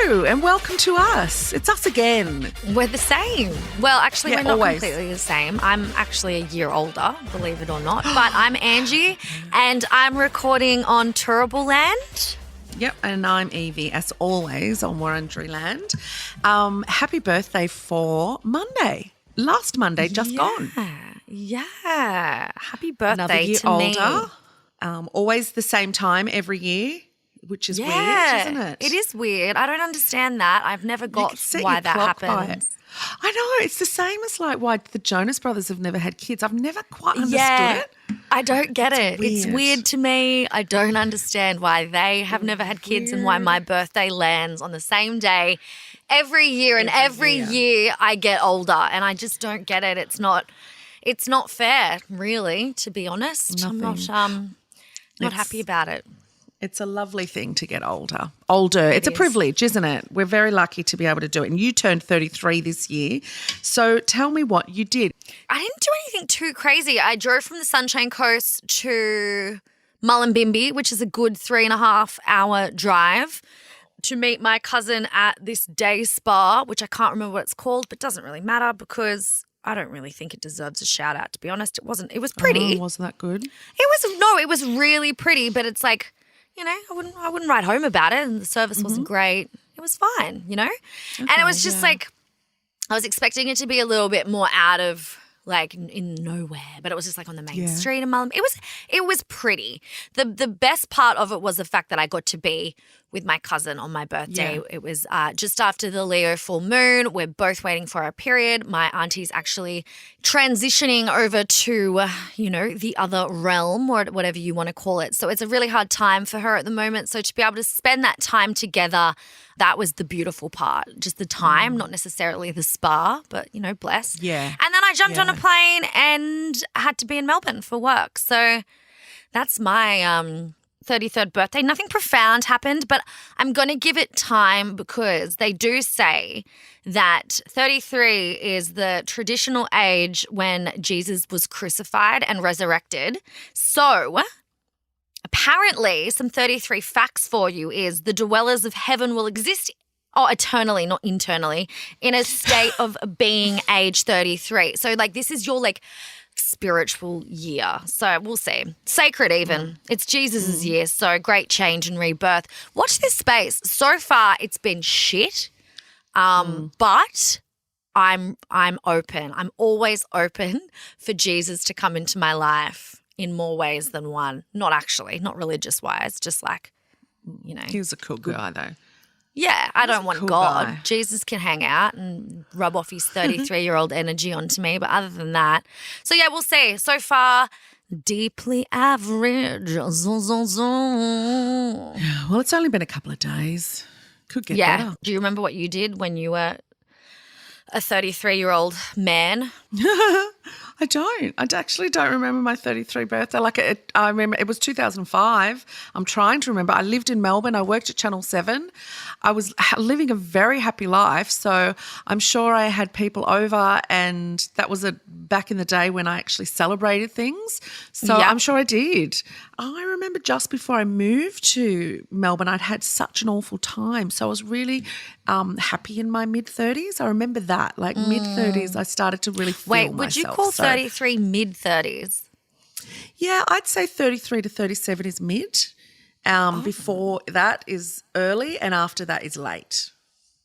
Hello and welcome to us. It's us again. We're the same. Well, actually, Yeah, we're not always. completely the same. I'm actually a year older, believe it or not. But I'm Angie and I'm recording on Turrbal land. Yep, and I'm Yvie, as always, on Wurundjeri land. Happy birthday for Monday. Last Monday, just gone. Yeah. Happy birthday Another year to older. me. Always the same time every year, which is weird, isn't it? It is weird. I don't understand that. I've never You got can set why your that clock by happens. it. I know. It's the same as like why the Jonas Brothers have never had kids. I've never quite understood it. I don't get it. It's weird. weird to me. I don't understand why they have never had kids and why my birthday lands on the same day every year. And every year I get older and I just don't get it. It's not fair, really, to be honest. I'm not happy about it. It's a lovely thing to get older. It's a privilege, isn't it? We're very lucky to be able to do it. And you turned 33 this year. So tell me what you did. I didn't do anything too crazy. I drove from the Sunshine Coast to Mullumbimby, which is a good 3.5 hour drive, to meet my cousin at this day spa, which I can't remember what it's called, but doesn't really matter because I don't really think it deserves a shout out, to be honest. It wasn't. It was pretty. Oh, wasn't that good? It was really pretty, but it's like, you know, I wouldn't write home about it, and the service wasn't great. It was fine, you know? And it was just like, I was expecting it to be a little bit more out of, like, in nowhere, but it was just like on the main street in Mullumbimby. It was pretty. The best part of it was the fact that I got to be with my cousin on my birthday. Yeah. It was just after the Leo full moon. We're both waiting for our period. My auntie's actually transitioning over to, the other realm or whatever you want to call it. So it's a really hard time for her at the moment. So to be able to spend that time together, that was the beautiful part. Just the time, not necessarily the spa, but, bless. Yeah. And then I jumped on a plane and had to be in Melbourne for work. So that's my 33rd birthday. Nothing profound happened, but I'm going to give it time because they do say that 33 is the traditional age when Jesus was crucified and resurrected. So apparently some 33 facts for you is the dwellers of heaven will exist eternally, not internally, in a state of being age 33. So like this is your like spiritual year. So we'll see. Sacred even. It's Jesus's year. So great change and rebirth. Watch this space. So far it's been shit. But I'm open. I'm always open for Jesus to come into my life in more ways than one. Not actually, not religious wise, just like, He was a cool guy though. Yeah, I don't want cool God. guy. Jesus can hang out and rub off his 33-year-old energy onto me, but other than that. So, yeah, we'll see. So far, deeply average. Well, it's only been a couple of days. Could get Yeah. better. Do you remember what you did when you were a 33-year-old man? I don't. I actually don't remember my 33 birthday. I remember it was 2005. I'm trying to remember. I lived in Melbourne. I worked at Channel 7. I was living a very happy life. So I'm sure I had people over and that was back in the day when I actually celebrated things. So I'm sure I did. I remember just before I moved to Melbourne, I'd had such an awful time. So I was really happy in my mid-30s. I remember that. Like mid-30s, I started to really feel Wait, myself. would you call 33 mid-30s? Yeah, I'd say 33 to 37 is mid. Before that is early and after that is late.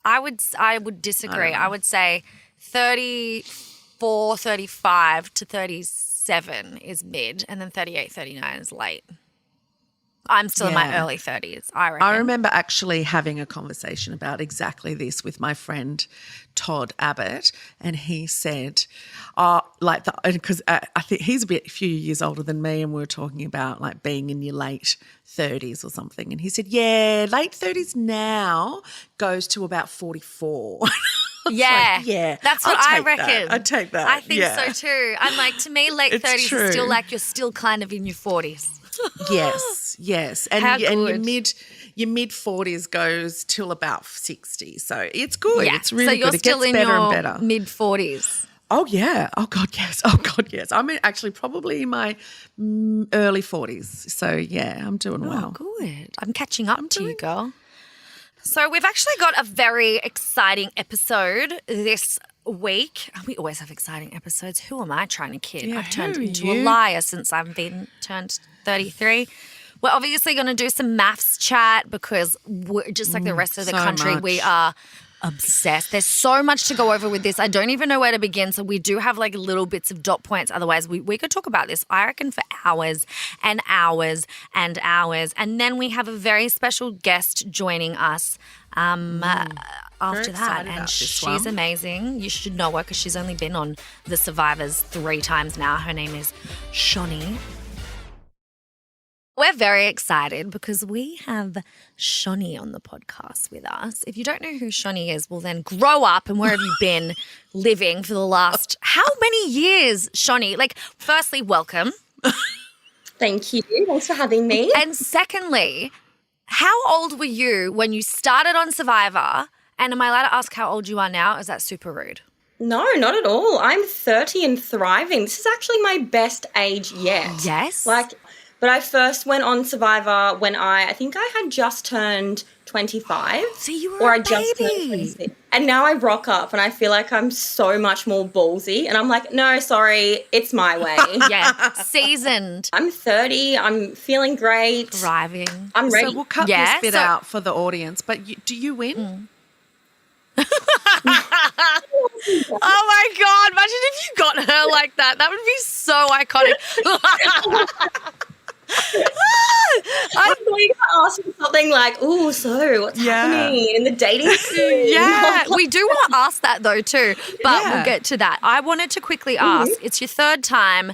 I would disagree. I would say 34, 35 to 37 is mid and then 38, 39 is late. I'm still in my early 30s, I reckon. I remember actually having a conversation about exactly this with my friend Todd Abbott, and he said, because I think he's a few years older than me, and we were talking about like being in your late 30s or something, and he said, yeah, late 30s now goes to about 44. Yeah. Like, that's what I reckon. I'd take that. I think so too. I'm like, to me, late 30s is still like you're still kind of in your 40s. Yes. And How your good. mid 40s goes till about 60. So it's good. Yeah. It's really so you're good. It still gets in better your and better. mid 40s. Oh, yeah. Oh, God, yes. I mean, actually probably in my early 40s. So, yeah, I'm doing well. Oh, good. I'm catching up to you, girl. So we've actually got a very exciting episode this week. We always have exciting episodes. Who am I trying to kid? Yeah, I've turned who are into a you? liar since I've been turned 33. We're obviously going to do some MAFS chat because we're just like the rest of the so country. much. We are obsessed. There's so much to go over with this. I don't even know where to begin. So we do have like little bits of dot points. Otherwise, we could talk about this, I reckon, for hours and hours and hours. And then we have a very special guest joining us after that. excited And about this she's one. amazing. You should know her because she's only been on The Survivors 3 times now. Her name is Shonee. We're very excited because we have Shonee on the podcast with us. If you don't know who Shonee is, well then grow up and where have you been living for the last how many years, Shonee? Like, firstly, welcome. Thank you. Thanks for having me. And secondly, how old were you when you started on Survivor? And am I allowed to ask how old you are now? Is that super rude? No, not at all. I'm 30 and thriving. This is actually my best age yet. Yes. But I first went on Survivor when I think I had just turned 25. So you were or a I just turned baby. 26. And now I rock up and I feel like I'm so much more ballsy. And I'm like, no, sorry, it's my way. Yeah, seasoned, I'm 30. I'm feeling great. thriving. I'm ready. So we'll cut Yeah, this bit so- out for the audience. But do you win? Oh my God, imagine if you got her like that. That would be so iconic. I thought you were asking something like, ooh, so what's Yeah. happening in the dating scene? Yeah, we do want to ask that though too, but Yeah. we'll get to that. I wanted to quickly ask, it's your third time.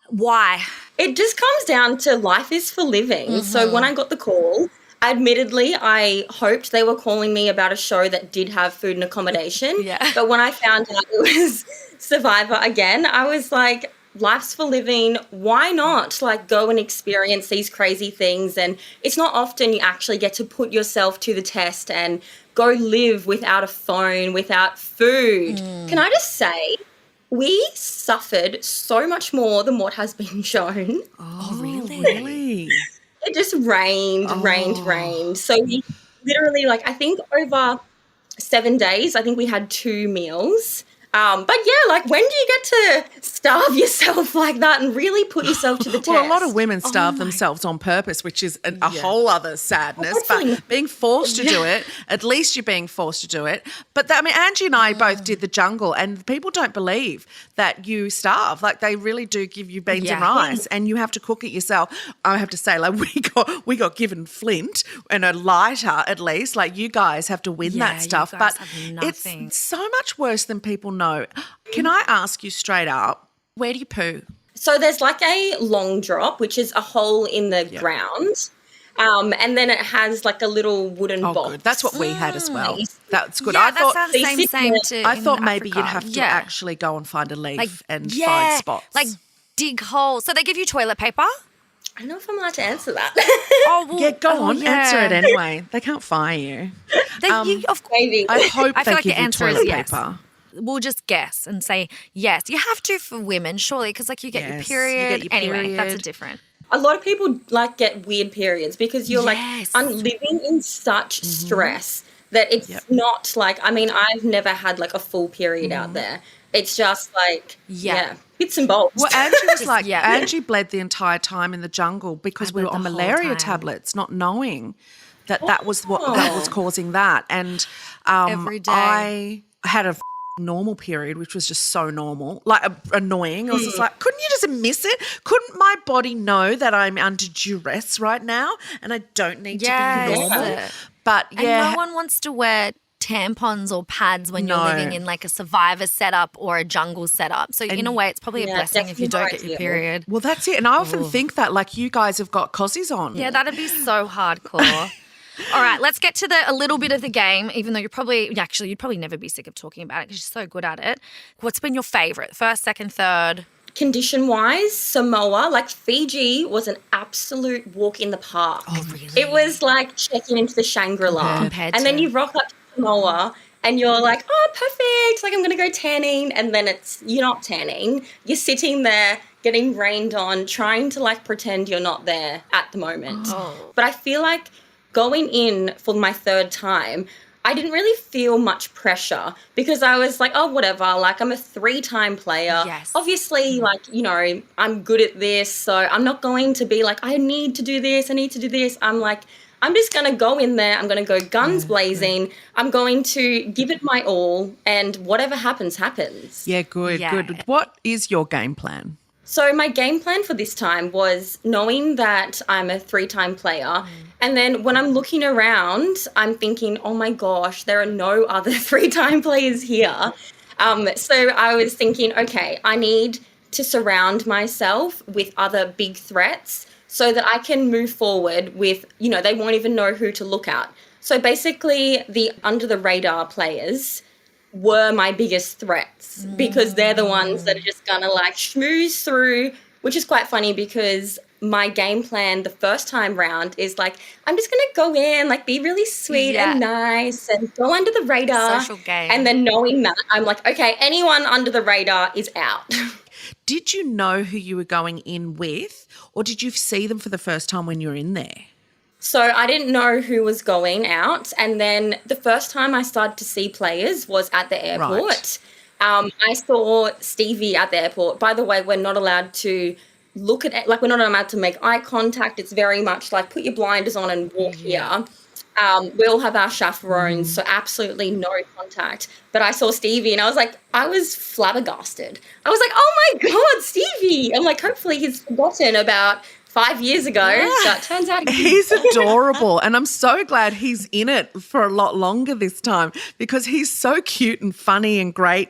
Why? It just comes down to life is for living. So when I got the call, admittedly, I hoped they were calling me about a show that did have food and accommodation. Yeah. But when I found out it was Survivor again, I was like, life's for living. Why not? Like, go and experience these crazy things. And it's not often you actually get to put yourself to the test and go live without a phone, without food. Can I just say, we suffered so much more than what has been shown. Oh, really? Really? It just rained. So we literally, like, I think over 7 days, I think we had 2 meals. But yeah, like, when do you get to starve yourself like that and really put yourself to the test? Well, a lot of women starve themselves on purpose, which is a whole other sadness. But being forced to do it, at least you're being forced to do it. But I mean, Angie and I both did the jungle, and people don't believe that you starve. Like, they really do give you beans and Yeah. rice, and you have to cook it yourself. I have to say, like, we got given flint and a lighter at least. Like, you guys have to win Yeah, that stuff. you guys But have nothing. it's so much worse than people know. Can I ask you straight up, where do you poo? So there's like a long drop, which is a hole in the ground. And then it has like a little wooden Oh, box. good. That's what we had as well. That's good. Yeah, I thought that sounds same to I in thought maybe Africa. you'd have to Yeah. actually go and find a leaf Like, and yeah, find spots. like dig holes. So they give you toilet paper? I don't know if I'm allowed to answer that. Oh, well, yeah, go on, yeah. answer it anyway. They can't fire you. Maybe. I hope I feel they like give the you answer is toilet yes. paper. We'll just guess and say yes. You have to for women, surely, because like you get your Yes, period. you get your Anyway, that's a period. different. A lot of people like get weird periods because you're Yes. like living in such stress that it's not like, I mean, I've never had like a full period out there. It's just like, Yeah. bits and bolts. Well, Angie was like, yeah. Angie bled the entire time in the jungle because I we were bled on the whole malaria time. tablets, not knowing that was what that was causing that. And Every day. I had a normal period, which was just so normal, like annoying. I was just like, couldn't you just miss it? Couldn't my body know that I'm under duress right now and I don't need to be normal? Yes. But And yeah, no one wants to wear tampons or pads when you're No. living in like a survivor setup or a jungle setup. So in a way, it's probably a Yeah, blessing if you don't definitely get your ideal. period. well, that's it. And I often think that, like, you guys have got cossies on. Yeah, that'd be so hardcore. All right, let's get to a little bit of the game, even though you'd probably never be sick of talking about it because you're so good at it. What's been your favourite? First, second, third? Condition-wise, Samoa, like Fiji, was an absolute walk in the park. Oh, really? It was like checking into the Shangri-La. Compared And then to- you rock up to Samoa and you're like, oh, perfect. Like, I'm going to go tanning. And then you're not tanning. You're sitting there getting rained on, trying to like pretend you're not there at the moment. Oh. But I feel like going in for my third time, I didn't really feel much pressure because I was like, oh, whatever, like I'm a 3-time player. Yes. Obviously, like, you know, I'm good at this, so I'm not going to be like, I need to do this, I need to do this. I'm like, I'm just going to go in there, I'm going to go guns blazing, I'm going to give it my all, and whatever happens, happens. Yeah, good, Yeah. good. What is your game plan? So my game plan for this time was knowing that I'm a 3-time player. And then when I'm looking around, I'm thinking, oh my gosh, there are no other 3-time players here. So I was thinking, okay, I need to surround myself with other big threats so that I can move forward with, you know, they won't even know who to look at. So basically the under the radar players were my biggest threats because they're the ones that are just gonna like schmooze through, which is quite funny because my game plan the first time round is like, I'm just gonna go in, like be really sweet and nice and go under the radar. Social game. And then knowing that, I'm like, okay, anyone under the radar is out. Did you know who you were going in with, or did you see them for the first time when you were in there? So I didn't know who was going out. And then the first time I started to see players was at the airport. Right. I saw Stevie at the airport. By the way, we're not allowed to look at, like, we're not allowed to make eye contact. It's very much like put your blinders on and walk here. We all have our chaperones, so absolutely no contact. But I saw Stevie and I was like, I was flabbergasted. I was like, oh my God, Stevie. I'm like, hopefully he's forgotten about 5 years ago. So it turns out He's adorable, and I'm so glad he's in it for a lot longer this time because he's so cute and funny and great.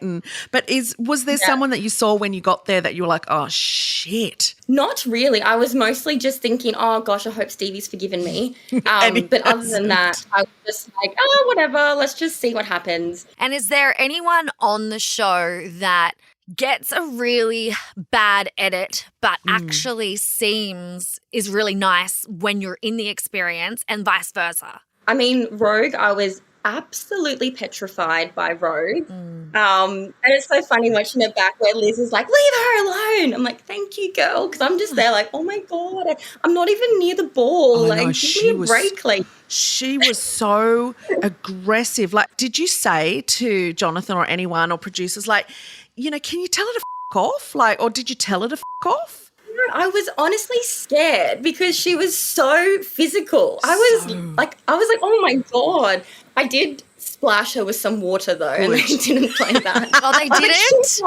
But was there someone that you saw when you got there that you were like, oh shit? Not really. I was mostly just thinking, oh gosh, I hope Stevie's forgiven me. But other than that, I was just like, oh, whatever, let's just see what happens. And is there anyone on the show that gets a really bad edit but actually is really nice when you're in the experience, and vice versa? I mean, Rogue, I was absolutely petrified by Rogue. And it's so funny watching it back where Liz is like, leave her alone. I'm like, thank you, girl. Because I'm just there like, oh my God, I'm not even near the ball. Like, give me a break. Like, she was so aggressive. Like, did you say to Jonathan or anyone or producers, like, you know, can you tell her to f*** off? Like, or did you tell her to f*** off? I was honestly scared because she was so physical. I was like, oh my God. I did splash her with some water though, and they didn't play that. Oh, they didn't?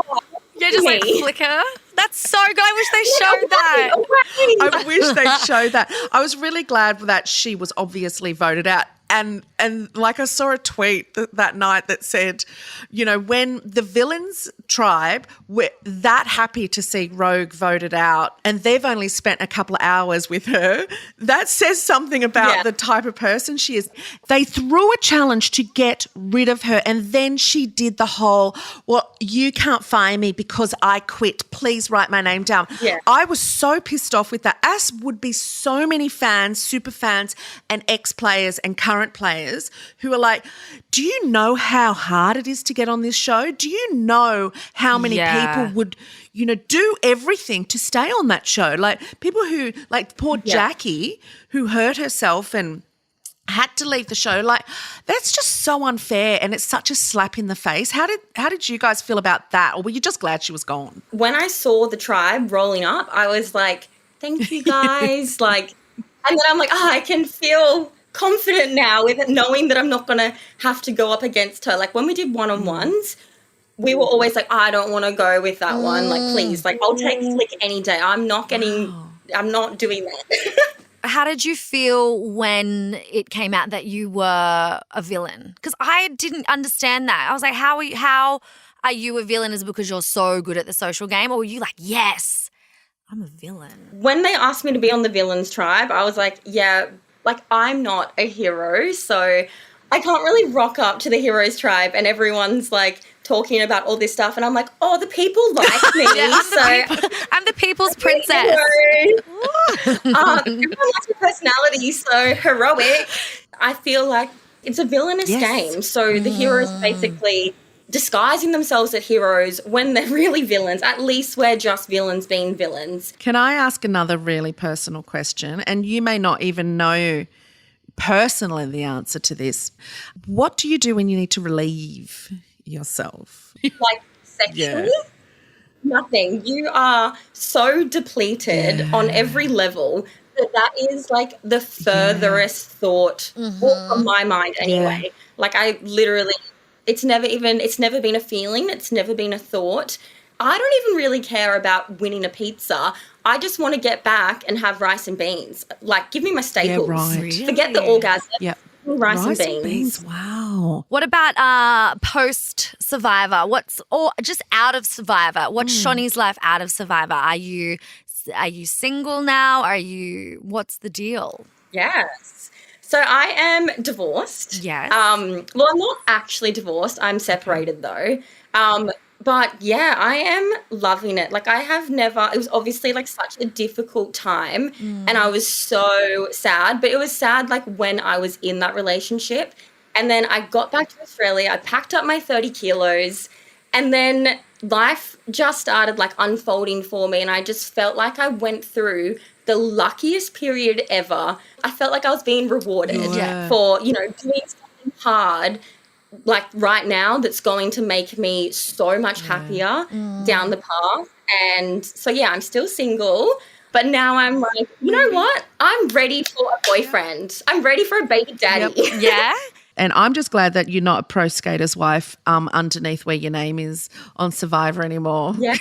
Yeah, just like flicker. That's so good. I wish they showed that. I wish they'd show that. I was really glad that she was obviously voted out. And like I saw a tweet that night that said, you know, when the villains tribe were that happy to see Rogue voted out and they've only spent a couple of hours with her, that says something about the type of person she is. They threw a challenge to get rid of her, and then she did the whole, well, you can't fire me because I quit. Please write my name down. Yeah. I was so pissed off with that, as would be so many fans, super fans and ex-players and current players who are like, do you know how hard it is to get on this show? Do you know how many people would, you know, do everything to stay on that show? Like people who, like poor Jackie, who hurt herself and had to leave the show. Like, that's just so unfair, and it's such a slap in the face. How did you guys feel about that? Or were you just glad she was gone? When I saw the tribe rolling up, I was like, thank you guys. Like, and then I'm like, I can feel confident now with it, knowing that I'm not going to have to go up against her. Like when we did one-on-ones, we were always like, I don't want to go with that one. Like, please, like I'll take Flick any day. I'm not doing that. How did you feel when it came out that you were a villain? Because I didn't understand that. I was like, how are you a villain? Is it because you're so good at the social game? Or were you like, yes, I'm a villain? When they asked me to be on the villains tribe, I was like, yeah, like I'm not a hero, so I can't really rock up to the heroes tribe and everyone's like talking about all this stuff and I'm like, oh, the people like me. I'm the people's princess. Everyone likes my personality, so heroic. I feel like it's a villainous game. So the heroes basically disguising themselves as heroes when they're really villains. At least we're just villains being villains. Can I ask another really personal question? And you may not even know personally the answer to this. What do you do when you need to relieve yourself? Like sexually? Nothing. You are so depleted on every level that is like the furthest thought from my mind anyway. Like I literally, it's never been a feeling. It's never been a thought. I don't even really care about winning a pizza. I just want to get back and have rice and beans. Like, give me my staples. Yeah, right. Really? Forget the orgasm. Yep. Rice and beans. Wow. What about post Survivor? Or just out of Survivor? What's Shonee's life out of Survivor? Are you single now? What's the deal? Yes. So I am divorced. Yes. Well, I'm not actually divorced. I'm separated though. But yeah, I am loving it. Like it was obviously like such a difficult time and I was so sad, but it was sad like when I was in that relationship. And then I got back to Australia, I packed up my 30 kilos and then life just started like unfolding for me and I just felt like I went through the luckiest period ever. I felt like I was being rewarded for, doing something hard like right now that's going to make me so much happier down the path. And so, yeah, I'm still single, but now I'm like, you know what? I'm ready for a boyfriend. I'm ready for a baby daddy. Yep. Yeah. And I'm just glad that you're not a pro skater's wife underneath where your name is on Survivor anymore. Yeah.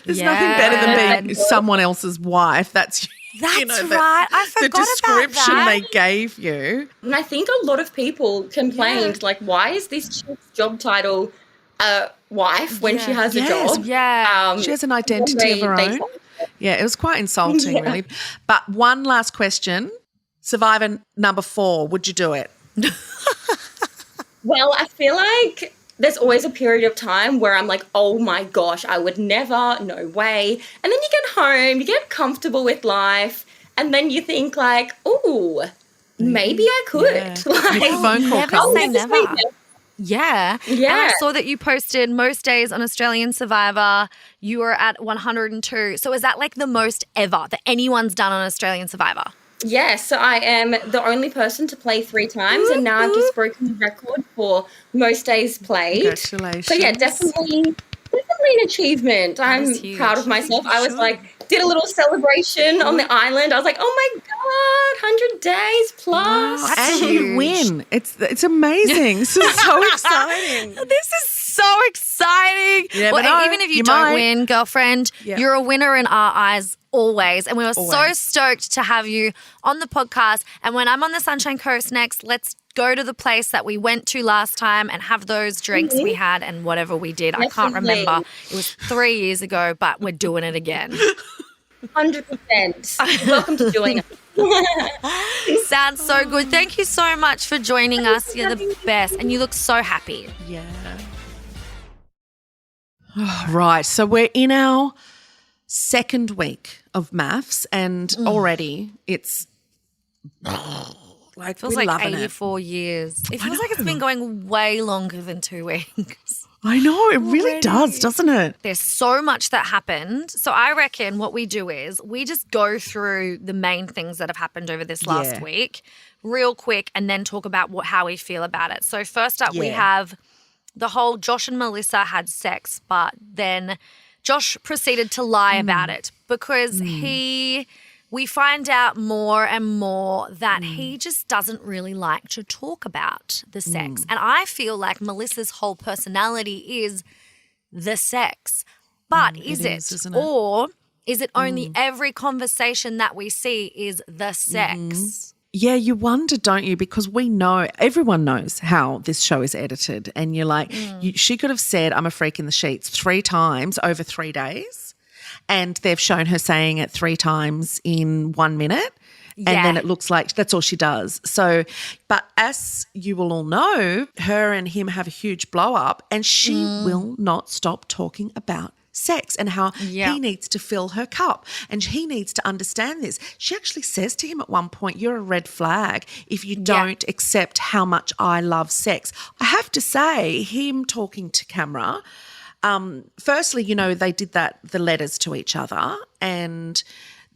There's nothing better than being someone else's wife. That's right. I forgot the description about that. they gave you. And I think a lot of people complained, like, why is this chick's job title wife when she has a job? Yeah. She has an identity of her own. Yeah, it was quite insulting, really. But one last question. Survivor number 4, would you do it? Well, I feel like there's always a period of time where I'm like, oh my gosh, I would never, no way. And then you get home, you get comfortable with life, and then you think like, ooh, maybe I could. Yeah. Like, phone call never comes. say never. Yeah. Yeah. And I saw that you posted most days on Australian Survivor, you were at 102. So is that like the most ever that anyone's done on Australian Survivor? Yes, so I am the only person to play 3 times, and now I've just broken the record for most days played. Congratulations. So yeah, definitely an achievement. I'm proud of myself. I was like, did a little celebration on the island. I was like, oh my God, 100 days plus. Wow. And you win. It's amazing. This is so exciting. This is so exciting. Yeah, well, but no, even if you you don't might. win, girlfriend, you're a winner in our eyes always. And we were so stoked to have you on the podcast. And when I'm on the Sunshine Coast next, let's go to the place that we went to last time and have those drinks we had and whatever we did. Definitely. I can't remember. It was 3 years ago, but we're doing it again. 100%. Welcome to join us. Sounds so good. Thank you so much for joining us. You're the best. And you look so happy. Yeah. Oh, right. So we're in our second week of MAFS and already it's like It feels we're like loving 84 years. It feels like it's been going way longer than 2 weeks. I know, it really does, doesn't it? There's so much that happened. So I reckon what we do is we just go through the main things that have happened over this last week real quick and then talk about how we feel about it. So first up we have the whole Josh and Melissa had sex, but then Josh proceeded to lie about it because we find out more and more that he just doesn't really like to talk about the sex. And I feel like Melissa's whole personality is the sex. But is it? Isn't it? Or is it only every conversation that we see is the sex? Yeah, you wonder, don't you? Because we know, everyone knows how this show is edited. And you're like, she could have said, I'm a freak in the sheets 3 times over 3 days. And they've shown her saying it 3 times in 1 minute. And then it looks like that's all she does. So, but as you will all know, her and him have a huge blow up and she will not stop talking about sex and how he needs to fill her cup and he needs to understand this. She actually says to him at one point, you're a red flag if you don't accept how much I love sex. I have to say, him talking to camera, firstly, they did the letters to each other and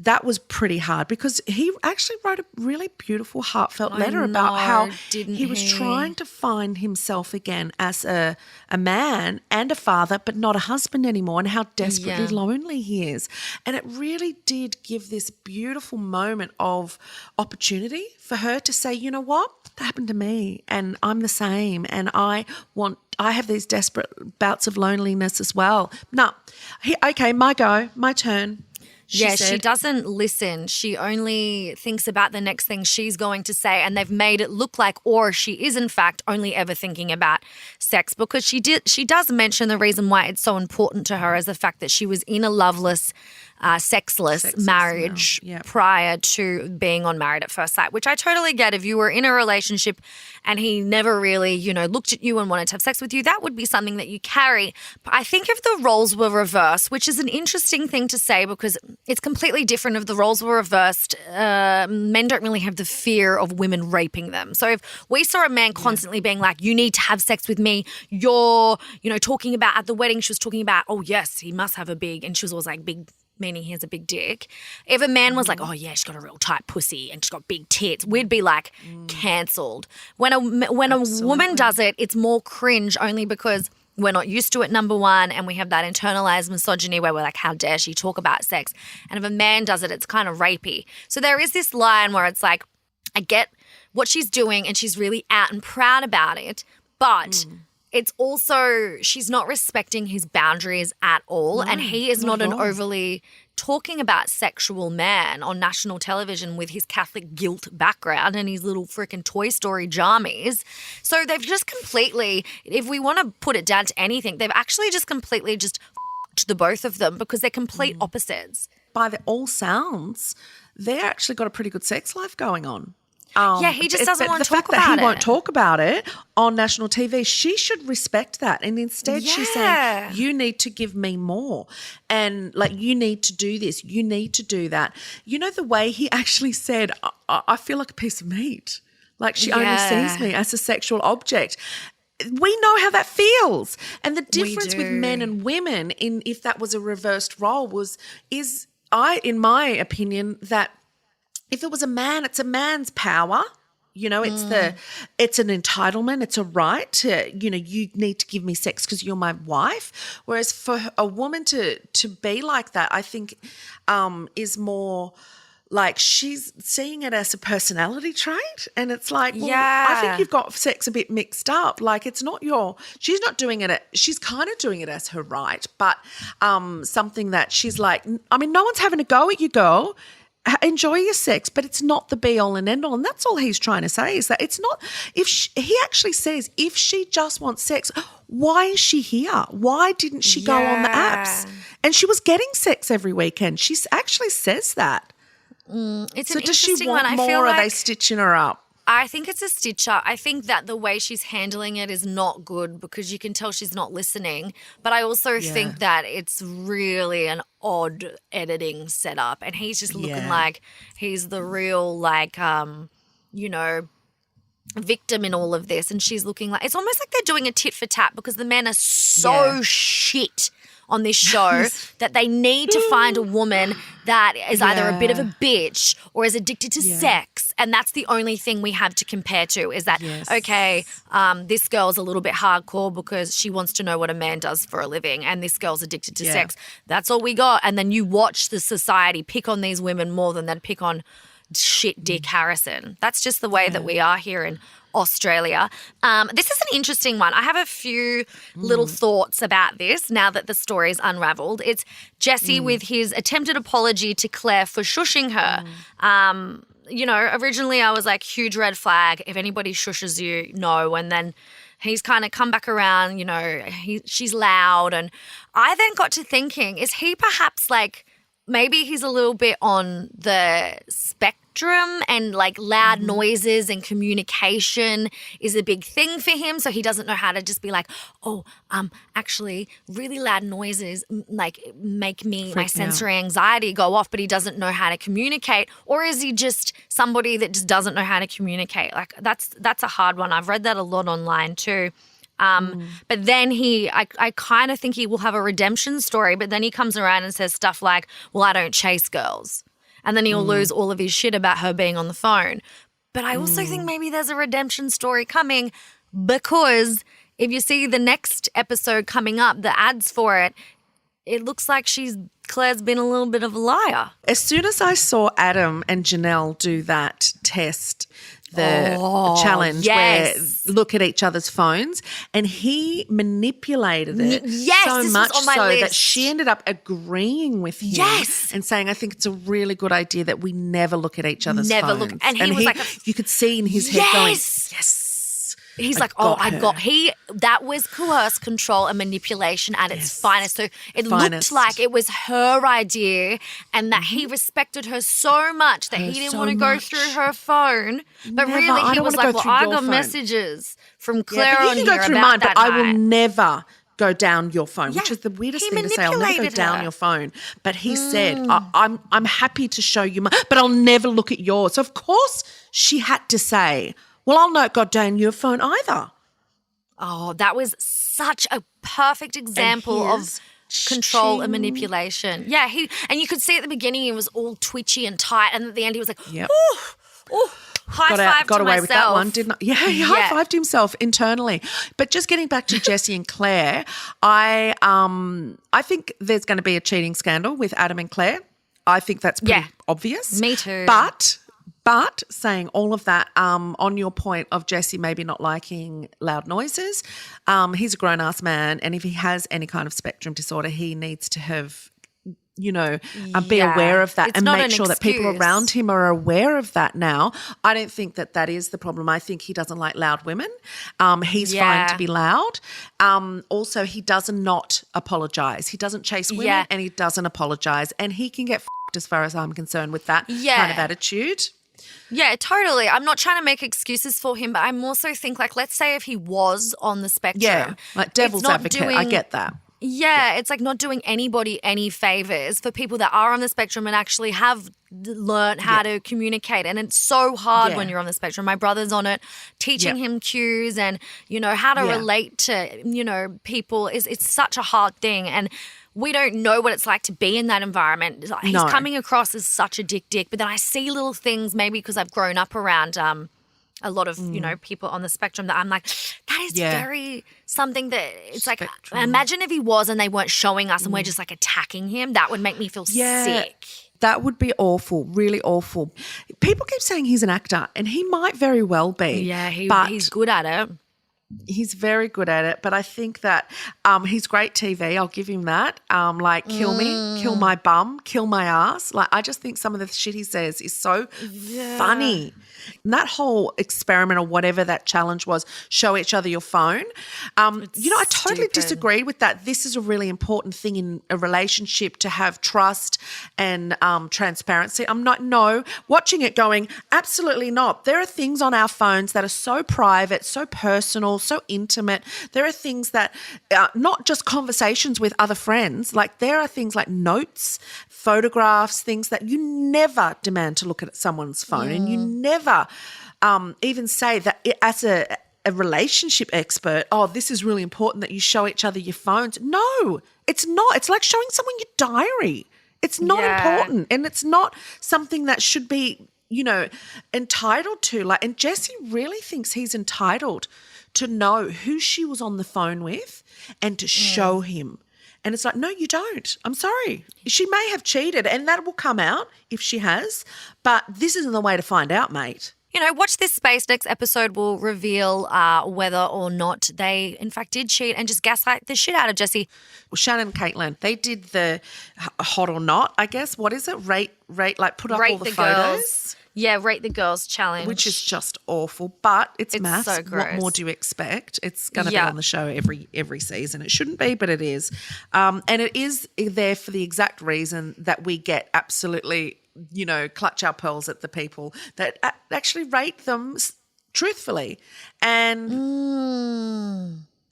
that was pretty hard because he actually wrote a really beautiful, heartfelt letter know, about how didn't he was he? trying to find himself again as a man and a father, but not a husband anymore, and how desperately Yeah. lonely he is. And it really did give this beautiful moment of opportunity for her to say, you know what, that happened to me, and I'm the same, and I have these desperate bouts of loneliness as well. No, okay, my go, my turn. She said. doesn't listen. She only thinks about the next thing she's going to say, and they've made it look like, or she is in fact only ever thinking about sex, because she does mention the reason why it's so important to her is the fact that she was in a loveless, sexless marriage prior to being on Married at First Sight, which I totally get. If you were in a relationship and he never really, looked at you and wanted to have sex with you, that would be something that you carry. But I think if the roles were reversed, which is an interesting thing to say because it's completely different if the roles were reversed, men don't really have the fear of women raping them. So if we saw a man constantly being like, you need to have sex with me, you're, talking about at the wedding, she was talking about, oh yes, he must have a big, and she was always like big, meaning he has a big dick. If a man was like, oh yeah, she's got a real tight pussy and she's got big tits, we'd be like cancelled. When a woman does it, it's more cringe only because we're not used to it, number one, and we have that internalized misogyny where we're like, how dare she talk about sex? And if a man does it, it's kind of rapey. So there is this line where it's like, I get what she's doing and she's really out and proud about it, but it's also she's not respecting his boundaries at all, and he is not an overly talking about sexual man on national television with his Catholic guilt background and his little freaking Toy Story jammies. So they've just completely, if we want to put it down to anything, they've actually just completely just f***ed the both of them because they're complete opposites. By the all sounds, they actually got a pretty good sex life going on. He just doesn't want to talk about it. The fact that he won't talk about it on national TV, she should respect that. And instead she's saying, you need to give me more. And like, you need to do this. You need to do that. You know, the way he actually said, I feel like a piece of meat. Like she only sees me as a sexual object. We know how that feels. And the difference with men and women in if that was a reversed role in my opinion, that if it was a man, it's a man's power. It's an entitlement. It's a right to, you need to give me sex because you're my wife. Whereas for a woman to be like that, I think is more like she's seeing it as a personality trait. And it's like, I think you've got sex a bit mixed up. Like she's not doing it. She's kind of doing it as her right, but something that she's like, I mean, no one's having a go at you, girl. Enjoy your sex, but it's not the be all and end all. And that's all he's trying to say is that it's not, he actually says, if she just wants sex, why is she here? Why didn't she go on the apps? And she was getting sex every weekend. She actually says that. It's so an does she interesting want one. more, I feel or like are they stitching her up? I think it's a stitch up. I think that the way she's handling it is not good because you can tell she's not listening. But I also think that it's really an odd editing setup. And he's just looking like he's the real, victim in all of this. And she's looking like, it's almost like they're doing a tit for tat because the men are so shit on this show that they need to find a woman that is either a bit of a bitch or is addicted to sex. And that's the only thing we have to compare to is that, this girl's a little bit hardcore because she wants to know what a man does for a living and this girl's addicted to sex. That's all we got. And then you watch the society pick on these women more than they'd pick on shit Dick Harrison. That's just the way that we are here in Australia. This is an interesting one. I have a few little thoughts about this now that the story's unraveled. It's Jesse with his attempted apology to Claire for shushing her. Originally I was like, huge red flag. If anybody shushes you, no. And then he's kind of come back around, she's loud. And I then got to thinking, is he perhaps like, maybe he's a little bit on the spectrum and like loud noises and communication is a big thing for him. So he doesn't know how to just be like, actually really loud noises like make my sensory anxiety go off, but he doesn't know how to communicate. Or is he just somebody that just doesn't know how to communicate? Like that's a hard one. I've read that a lot online too. But then I kind of think he will have a redemption story, but then he comes around and says stuff like, well, I don't chase girls. and then he'll lose all of his shit about her being on the phone. But I also think maybe there's a redemption story coming, because if you see the next episode coming up, the ads for it, it looks like Claire's been a little bit of a liar. As soon as I saw Adam and Janelle do that test, the challenge where look at each other's phones, and he manipulated it so much so that she ended up agreeing with him and saying, I think it's a really good idea that we never look at each other's phones. And he was like, you could see in his head going, yes. He's like, that was coerced control and manipulation at its finest. So it looked like it was her idea, and that he respected her so much that he didn't want to go through her phone. But really, he was like, well, I got messages from Claire on here about mine, that I will never go down your phone, which is the weirdest thing to say. I'll never go down your phone. But he said, I'm happy to show you mine, but I'll never look at yours. So, of course, she had to say, well, I'll not go down your phone either. Oh, that was such a perfect example of control and manipulation. Yeah, and you could see at the beginning he was all twitchy and tight, and at the end he was like, high five got to away myself. with that one, didn't I? Yeah, he high-fived himself internally. But just getting back to Jesse and Claire, I think there's going to be a cheating scandal with Adam and Claire. I think that's pretty obvious. Me too. But saying all of that, on your point of Jesse maybe not liking loud noises, he's a grown-ass man, and if he has any kind of spectrum disorder, he needs to have, be aware of that and make sure that people around him are aware of that now. I don't think that is the problem. I think he doesn't like loud women. He's fine to be loud. Also, he does not apologise. He doesn't chase women and he doesn't apologise, and he can get f***ed as far as I'm concerned with that kind of attitude. Yeah, totally. I'm not trying to make excuses for him, but I'm also think like, let's say if he was on the spectrum. Like devil's advocate, I get that. Yeah, it's like not doing anybody any favors for people that are on the spectrum and actually have learned how to communicate. And it's so hard when you're on the spectrum. My brother's on it, teaching him cues and, how to relate to, people. It's such a hard thing. And we don't know what it's like to be in that environment. He's coming across as such a dick, but then I see little things maybe because I've grown up around a lot of, people on the spectrum that I'm like, that is very something that it's spectrum. Like, imagine if he was and they weren't showing us and we're just like attacking him. That would make me feel sick. That would be awful, really awful. People keep saying he's an actor, and he might very well be. Yeah, he's good at it. He's very good at it, but I think that he's great TV. I'll give him that. Kill me, kill my bum, kill my ass. Like, I just think some of the shit he says is so funny. And that whole experiment or whatever that challenge was, show each other your phone. I totally disagree with that. This is a really important thing in a relationship, to have trust and transparency. Watching it going, absolutely not. There are things on our phones that are so private, so personal, so intimate. There are things that not just conversations with other friends. Like, there are things like notes, photographs, things that you never demand to look at someone's phone, and you never even say that as a relationship expert, this is really important that you show each other your phones. No, it's not. It's like showing someone your diary. It's not important, and it's not something that should be, entitled to. And Jesse really thinks he's entitled to know who she was on the phone with and to show him. And it's like, no, you don't. I'm sorry. She may have cheated, and that will come out if she has, but this isn't the way to find out, mate. Watch this space. Next episode will reveal whether or not they, in fact, did cheat and just gaslight the shit out of Jesse. Well, Shannon and Caitlin, they did the hot or not, I guess. What is it? Rate, put up all the photos. Girls. Yeah, rate the girls challenge. Which is just awful, but it's MAFS. So gross. What more do you expect? It's going to be on the show every season. It shouldn't be, but it is. And it is there for the exact reason that we get absolutely, clutch our pearls at the people that actually rate them truthfully. And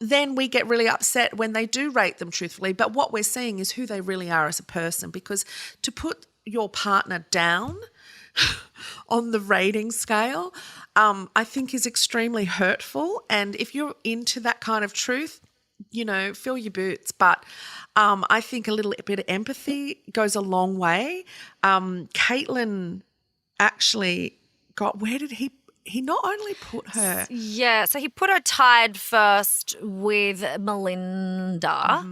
then we get really upset when they do rate them truthfully. But what we're seeing is who they really are as a person, because to put your partner down on the rating scale, I think is extremely hurtful. And if you're into that kind of truth, fill your boots. But I think a little bit of empathy goes a long way. Caitlin actually where did he not only put her. Yeah, so he put her tied first with Melinda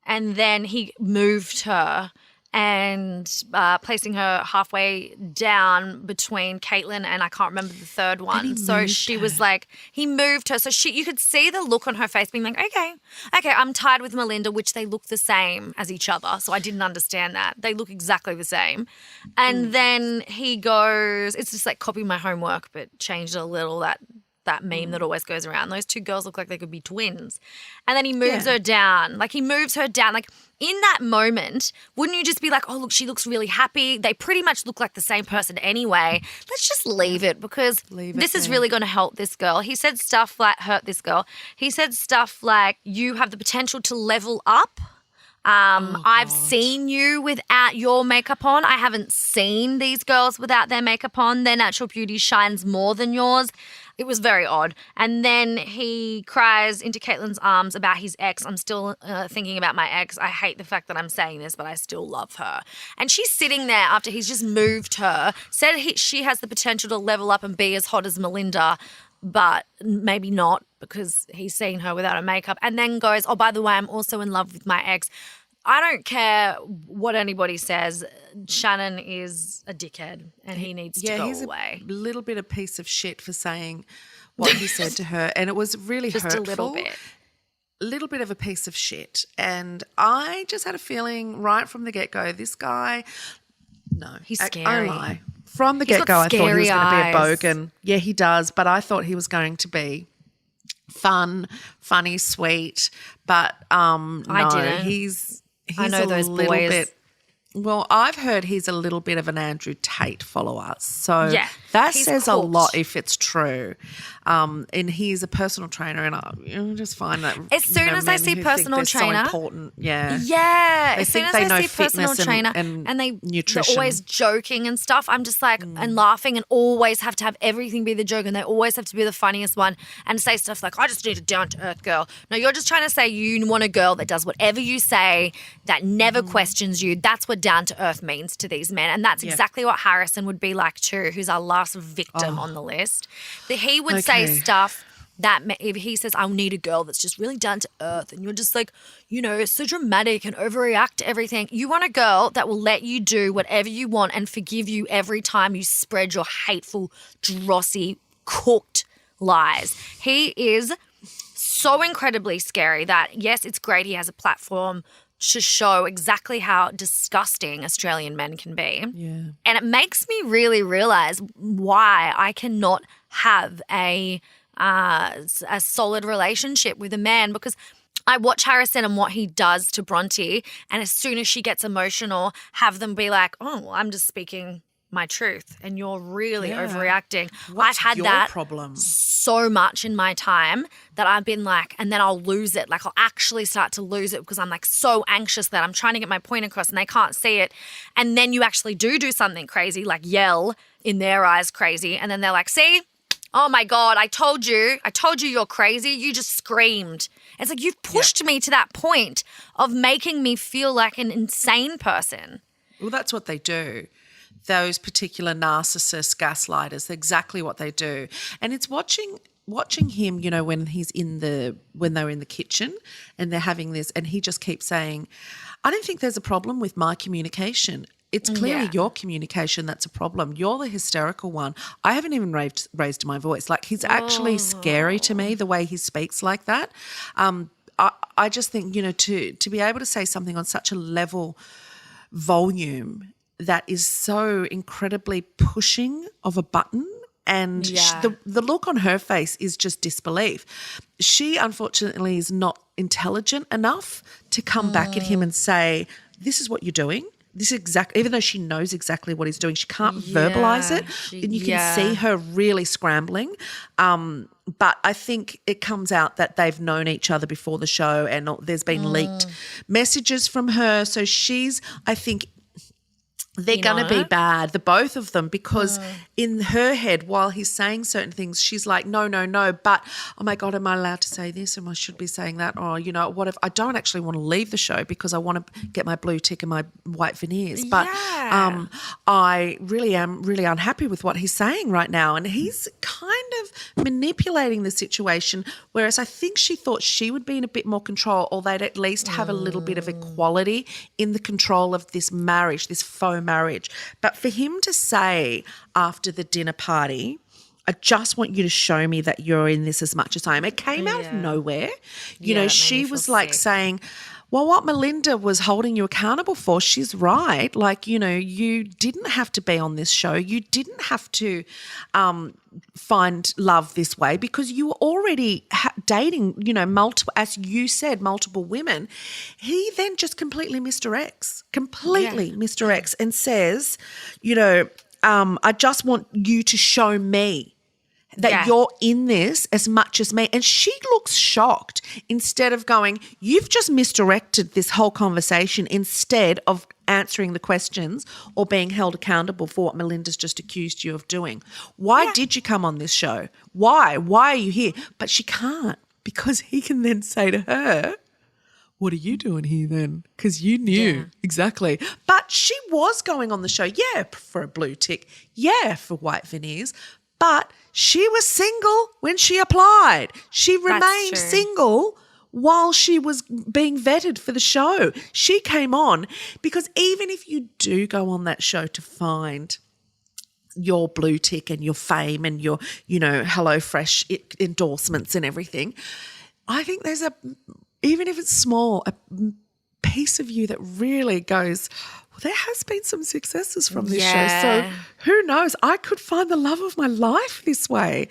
and then he moved her and placing her halfway down between Caitlin and I can't remember the third one. So she was like, he moved her. So you could see the look on her face being like, okay, I'm tied with Melinda, which they look the same as each other. So I didn't understand that. They look exactly the same. And then he goes, it's just like copy my homework, but changed it a little, that meme that always goes around. Those two girls look like they could be twins. And then he moves her down. Like he moves her down. Like in that moment, wouldn't you just be like, oh, look, she looks really happy. They pretty much look like the same person anyway. Let's just leave it because this is really going to help this girl. He said stuff like, hurt this girl. He said stuff like, you have the potential to level up. I've seen you without your makeup on. I haven't seen these girls without their makeup on. Their natural beauty shines more than yours. It was very odd. And then he cries into Caitlin's arms about his ex. I'm still thinking about my ex. I hate the fact that I'm saying this, but I still love her. And she's sitting there after he's just moved her, said she has the potential to level up and be as hot as Melinda, but maybe not because he's seen her without her makeup, and then goes, oh, by the way, I'm also in love with my ex. I don't care what anybody says. Shannon is a dickhead and he needs to go away. A little bit of piece of shit for saying what he said to her, and it was really just hurtful. A little bit. A little bit of a piece of shit. And I just had a feeling right from the get-go, this guy, no. He's scary. I lie. From the get-go, I thought he was going to be a bogan. Yeah, he does, but I thought he was going to be fun, funny, sweet, but no, I didn't. he's I know those little boys. bit. Well, I've heard he's a little bit of an Andrew Tate follower, so that says a lot if it's true. And he's a personal trainer, and I just find that as soon as I see personal trainer, so important, as soon as I see personal trainer and they're nutrition, always joking and stuff, I'm just like and laughing and always have to have everything be the joke and they always have to be the funniest one and say stuff like, I just need a down to earth girl. No, you're just trying to say you want a girl that does whatever you say, that never questions you. That's what down to earth means to these men, and that's exactly what Harrison would be like too, who's our last victim on the list. That he would say stuff that if he says, I need a girl that's just really down to earth, and you're just like, so dramatic and overreact to everything. You want a girl that will let you do whatever you want and forgive you every time you spread your hateful, drossy, cooked lies. He is so incredibly scary that, yes, it's great he has a platform to show exactly how disgusting Australian men can be. Yeah. And it makes me really realise why I cannot have a solid relationship with a man, because I watch Harrison and what he does to Bronte, and as soon as she gets emotional, have them be like, oh, well, I'm just speaking my truth and you're really overreacting. What's I've had your that problem? So much in my time that I've been like, and then I'll lose it. Like I'll actually start to lose it because I'm like so anxious that I'm trying to get my point across and they can't see it. And then you actually do something crazy, like yell in their eyes crazy. And then they're like, see, oh my God, I told you you're crazy. You just screamed. It's like you've pushed me to that point of making me feel like an insane person. Well, that's what they do. Those particular narcissist gaslighters, exactly what they do. And it's watching him, when they're in the kitchen and they're having this, and he just keeps saying, I don't think there's a problem with my communication. It's clearly your communication that's a problem. You're the hysterical one. I haven't even raised my voice. Like he's actually scary to me, the way he speaks like that. I just think, to be able to say something on such a level volume that is so incredibly pushing of a button, and the look on her face is just disbelief. She, unfortunately, is not intelligent enough to come back at him and say, this is what you're doing. This is even though she knows exactly what he's doing, she can't verbalize it. And you can see her really scrambling. But I think it comes out that they've known each other before the show, and there's been leaked messages from her. So she's, I think, They're going to be bad, the both of them, because in her head, while he's saying certain things, she's like, no, but, oh, my God, am I allowed to say this? Am I should be saying that? Or, you know, what if I don't actually want to leave the show because I want to get my blue tick and my white veneers. But I really am really unhappy with what he's saying right now. And he's kind of manipulating the situation, whereas I think she thought she would be in a bit more control, or they'd at least have a little bit of equality in the control of this marriage, this faux marriage. But for him to say after the dinner party, I just want you to show me that you're in this as much as I am. It came out of nowhere. You know, she was like saying, well, what Melinda was holding you accountable for, she's right. Like, you know, you didn't have to be on this show. You didn't have to find love this way because you were already dating, you know, multiple, as you said, multiple women. He then just completely misdirects and says, you know, I just want you to show me that you're in this as much as me. And she looks shocked instead of going, you've just misdirected this whole conversation instead of answering the questions or being held accountable for what Melinda's just accused you of doing. Why did you come on this show? Why? Why are you here? But she can't, because he can then say to her, what are you doing here then? Because you knew. Yeah. Exactly. But she was going on the show, for a blue tick, for white veneers, but she was single when she applied. She remained single while she was being vetted for the show. She came on because even if you do go on that show to find your blue tick and your fame and your, you know, HelloFresh endorsements and everything, I think there's even if it's small, a piece of you that really goes, well, there has been some successes from this show. So who knows? I could find the love of my life this way.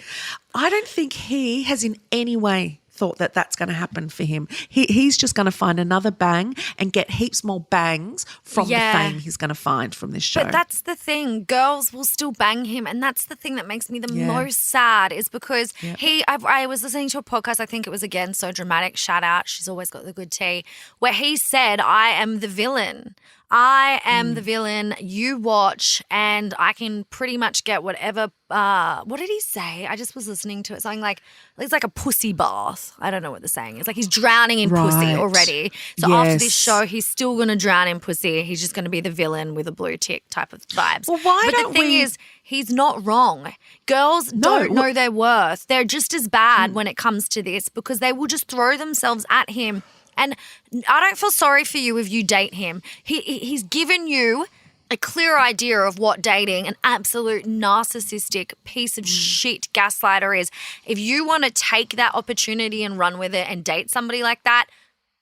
I don't think he has in any way thought that that's going to happen for him. He's just going to find another bang and get heaps more bangs from the fame he's going to find from this show. But that's the thing. Girls will still bang him, and that's the thing that makes me the most sad is because I was listening to a podcast, I think it was again So Dramatic, shout out, she's always got the good tea, where he said, I am the villain. I am the villain, you watch, and I can pretty much get whatever, what did he say? I just was listening to it, something like, it's like a pussy bath. I don't know what the saying is. Like he's drowning in pussy already. So after this show, he's still going to drown in pussy. He's just going to be the villain with a blue tick type of vibes. Well, why but don't the thing is, he's not wrong. Girls don't know their worth. They're just as bad when it comes to this because they will just throw themselves at him. And I don't feel sorry for you if you date him. He's given you a clear idea of what dating an absolute narcissistic piece of shit gaslighter is. If you want to take that opportunity and run with it and date somebody like that,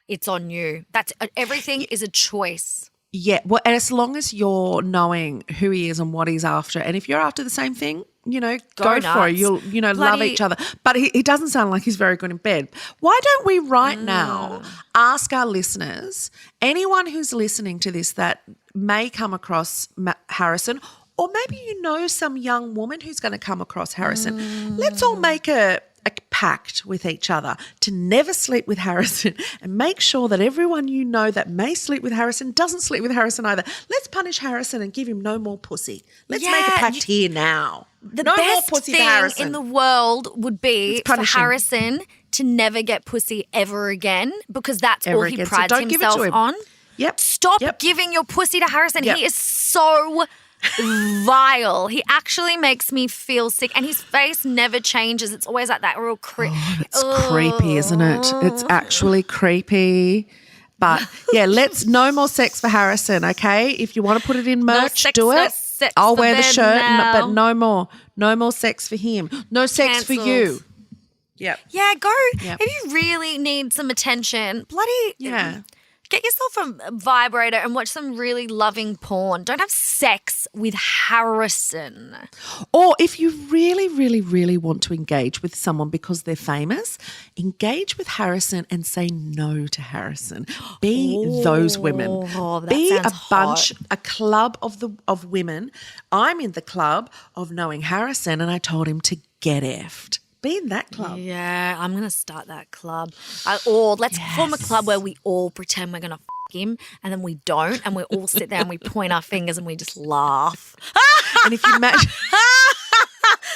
it's on you. That's everything is a choice. Yeah, well, and as long as you're knowing who he is and what he's after, and if you're after the same thing, you know, go for it. You'll, you know, love each other. But he doesn't sound like he's very good in bed. Why don't we right now ask our listeners, anyone who's listening to this that may come across Harrison, or maybe you know some young woman who's going to come across Harrison, let's all make a pact with each other to never sleep with Harrison and make sure that everyone you know that may sleep with Harrison doesn't sleep with Harrison either. Let's punish Harrison and give him no more pussy. Let's make a pact here now. The no best more pussy thing for Harrison in the world would be for Harrison to never get pussy ever again because that's all he prides himself on. Yep. Stop giving your pussy to Harrison. He is so vile. He actually makes me feel sick, and his face never changes. It's always like that real it's creepy, isn't it? It's actually creepy. But let's no more sex for Harrison, okay? If you want to put it in merch, do it. I'll wear the shirt, but no more sex for him. No sex for you. Yep. Yeah, go. Yep. If you really need some attention, get yourself a vibrator and watch some really loving porn. Don't have sex with Harrison. Or if you really, really, really want to engage with someone because they're famous, engage with Harrison and say no to Harrison. Be those women. Be a bunch, a club of women. I'm in the club of knowing Harrison and I told him to get effed. Be in that club. Yeah, I'm going to start that club. Let's form a club where we all pretend we're going to him, and then we don't, and we all sit there and we point our fingers and we just laugh. And if you imagine,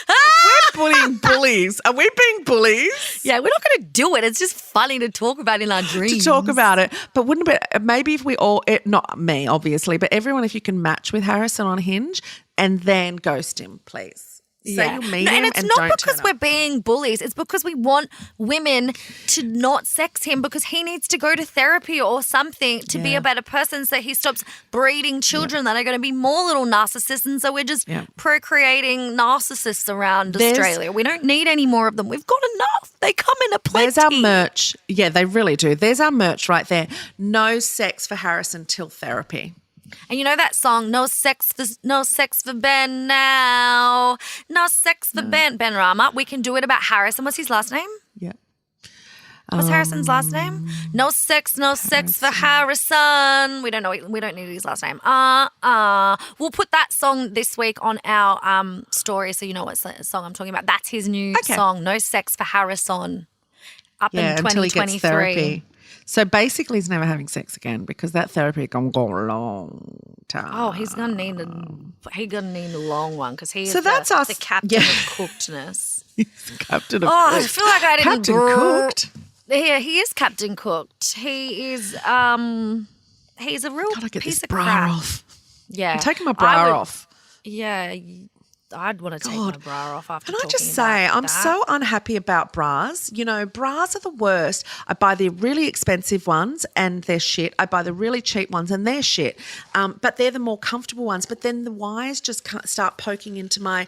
we're bullying bullies. Are we being bullies? Yeah, we're not going to do it. It's just funny to talk about in our dreams. To talk about it. But wouldn't it be, maybe if we all, not me obviously, but everyone, if you can match with Harrison on Hinge and then ghost him, please. Say you'll meet him and it's and not don't because turn we're up. being bullies. It's because we want women to not sex him because he needs to go to therapy or something to be a better person so he stops breeding children that are going to be more little narcissists. And so we're just procreating narcissists around Australia. We don't need any more of them. We've got enough. They come in a plenty. There's our merch. Yeah, they really do. There's our merch right there. No sex for Harrison till therapy. And you know that song, no sex for Ben now. No sex for Ben Rama. We can do it about Harrison. What's his last name? Yeah. What's Harrison's last name? No sex for Harrison. We don't know. We don't need his last name. We'll put that song this week on our story so you know what song I'm talking about. That's his new song, No Sex for Harrison. Up in 2023. Until he gets therapy. So basically he's never having sex again because that therapy can go a long time. Oh, he's gonna need a long one because he is that's us. The captain of cookedness. He's captain of I feel like I didn't Captain Cooked. Yeah, he is Captain Cooked. He is he's a real Gotta get piece this of bra crap. off. Yeah. I'm taking my bra off. Yeah, I'd want to take my bra off after Can I talking just say, about I'm that. so unhappy about bras. You know, bras are the worst. I buy the really expensive ones and they're shit. I buy the really cheap ones and they're shit. But they're the more comfortable ones. But then the wires just can't start poking into my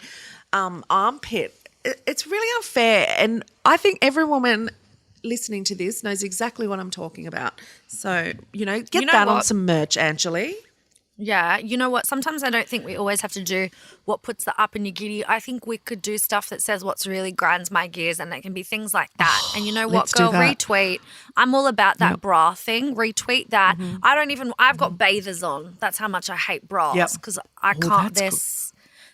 armpit. It's really unfair. And I think every woman listening to this knows exactly what I'm talking about. So, get that on some merch, Angie. Yeah, you know what? Sometimes I don't think we always have to do what puts the up in your giddy. I think we could do stuff that says what's really grinds my gears, and it can be things like that. And you know what, girl? Retweet. I'm all about that bra thing. Retweet that. I've got bathers on. That's how much I hate bras because I can't.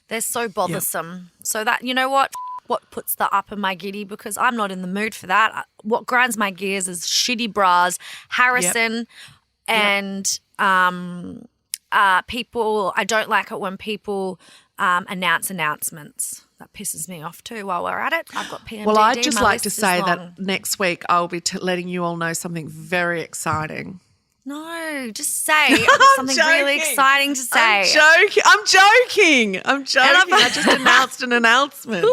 They're so bothersome. So that, you know what puts the up in my giddy because I'm not in the mood for that. What grinds my gears is shitty bras, Harrison, and people. I don't like it when people announce announcements. That pisses me off too. While we're at it, I've got PMDD. Well, I'd just my like list to is say long. that next week I'll be letting you all know something very exciting. No, just say I've got something really exciting to say. I'm joking. I just announced an announcement.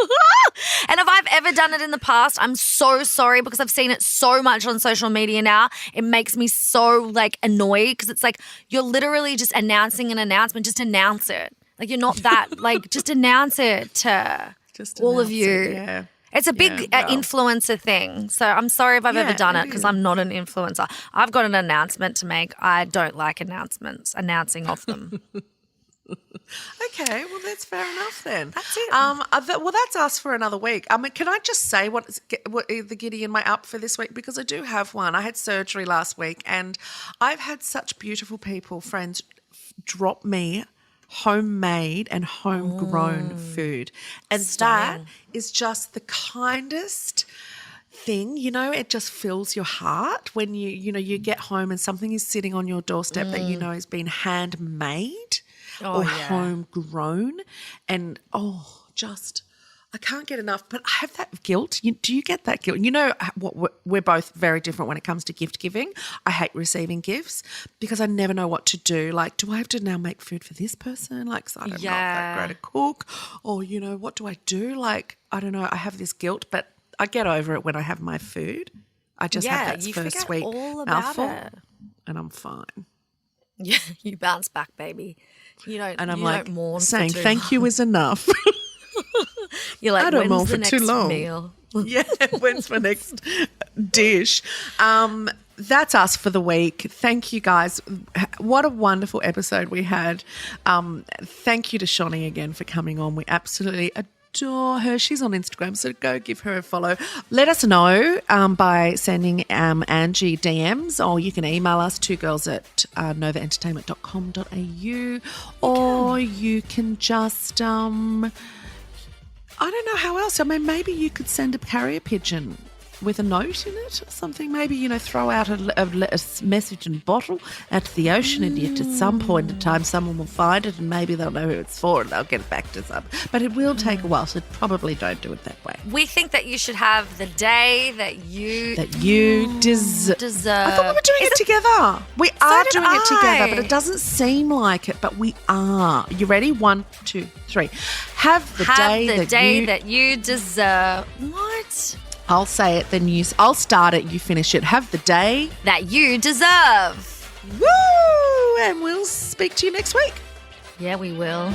And if I've ever done it in the past, I'm so sorry because I've seen it so much on social media now. It makes me so annoyed because it's like you're literally just announcing an announcement. Just announce it. Like you're not that just announce it to all of you. Yeah. It's a big influencer thing. So I'm sorry if I've ever done it because I'm not an influencer. I've got an announcement to make. I don't like announcing of them. Okay, well, that's fair enough then. That's it. Well, that's us for another week. Can I just say what the giddy in my up for this week? Because I do have one. I had surgery last week and I've had such beautiful friends drop me homemade and homegrown food. And that is just the kindest thing. It just fills your heart when you get home and something is sitting on your doorstep that has been handmade or homegrown. And I can't get enough, but I have that guilt. Do you get that guilt? We're both very different when it comes to gift giving. I hate receiving gifts because I never know what to do. Like, do I have to now make food for this person? Like, 'cause I'm not that great a cook. Or, what do I do? Like, I don't know. I have this guilt, but I get over it when I have my food. I just have that first sweet mouthful and I'm fine. Yeah, you bounce back, baby. You don't. And I'm don't mourn saying for too thank you is enough. You're like, I don't when's mourn the for next too long. meal? Yeah, when's my next dish? That's us for the week. Thank you, guys. What a wonderful episode we had. Thank you to Shonee again for coming on. We absolutely adore her. She's on Instagram, so go give her a follow. Let us know by sending Angie DMs, or you can email us, 2girls@novaentertainment.com.au, or you can just I don't know how else. I mean, maybe you could send a carrier pigeon with a note in it or something. Maybe, throw out a message and bottle out to the ocean, and yet at some point in time someone will find it and maybe they'll know who it's for and they'll get it back to some. But it will take a while, so probably don't do it that way. We think that you should have the day that you deserve. deserve. I thought we were doing it together. We are did doing it together, but I. it doesn't seem like it, but we are. You ready? 1, 2, 3. Have the day that you deserve. What? I'll say it, then I'll start it, you finish it. Have the day That you deserve. Woo! And we'll speak to you next week. Yeah, we will.